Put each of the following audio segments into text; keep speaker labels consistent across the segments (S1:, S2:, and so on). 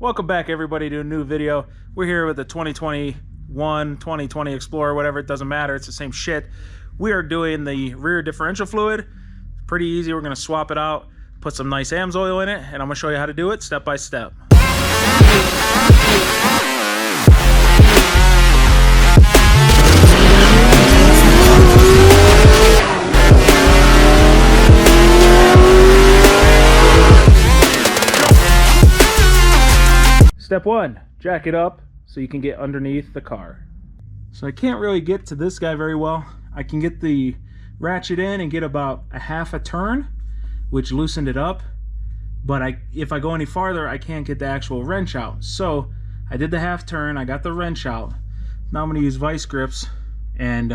S1: Welcome back everybody to a new video. We're here with the 2020 Explorer, whatever, it doesn't matter, it's the same shit. We are doing the rear differential fluid. Pretty easy. We're going to swap it out, put some nice AMS oil in it, and I'm going to show you how to do it step by step. Step one, jack it up so you can get underneath the car. So I can't really get to this guy very well. I can get the ratchet in and get about a half a turn, which loosened it up. But if I go any farther, I can't get the actual wrench out. So I did the half turn, I got the wrench out. Now I'm gonna use vice grips and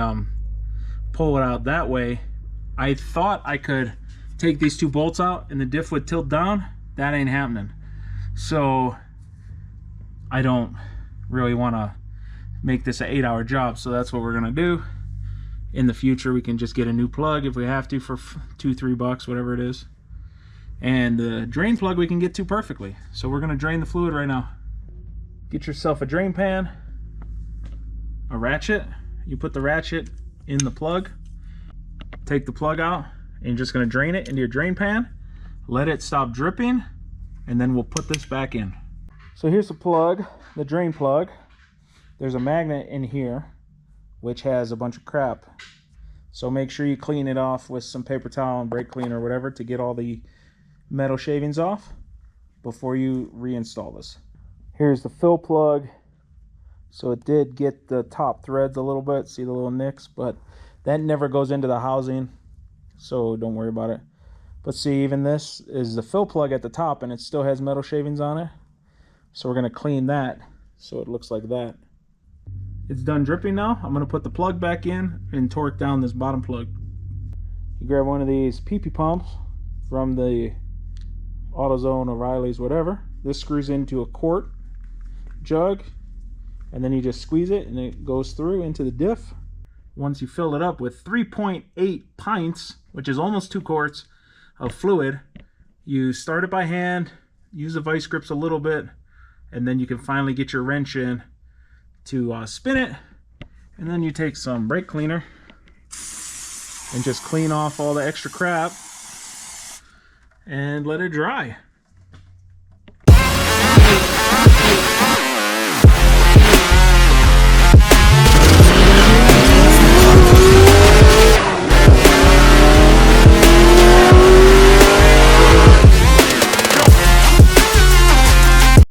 S1: pull it out that way. I thought I could take these two bolts out and the diff would tilt down. That ain't happening. So I don't really want to make this an 8-hour job, so that's what we're gonna do. In the future we can just get a new plug if we have to for $2-3, whatever it is, and the drain plug we can get to perfectly. So we're gonna drain the fluid right now. Get yourself a drain pan, a ratchet. You put the ratchet in the plug, take the plug out, and you're just gonna drain it into your drain pan, let it stop dripping, and then we'll put this back in. So here's the plug, the drain plug. There's a magnet in here which has a bunch of crap. So make sure you clean it off with some paper towel and brake cleaner or whatever to get all the metal shavings off before you reinstall this. Here's the fill plug. So it did get the top threads a little bit, see the little nicks, but that never goes into the housing, so don't worry about it. But see, even this is the fill plug at the top and it still has metal shavings on it. So we're going to clean that so it looks like that. It's done dripping now. I'm going to put the plug back in and torque down this bottom plug. You grab one of these PP pumps from the AutoZone, O'Reilly's, whatever. This screws into a quart jug and then you just squeeze it and it goes through into the diff. Once you fill it up with 3.8 pints, which is almost 2 quarts of fluid, you start it by hand, use the vice grips a little bit, and then you can finally get your wrench in to spin it, and then you take some brake cleaner and just clean off all the extra crap and let it dry.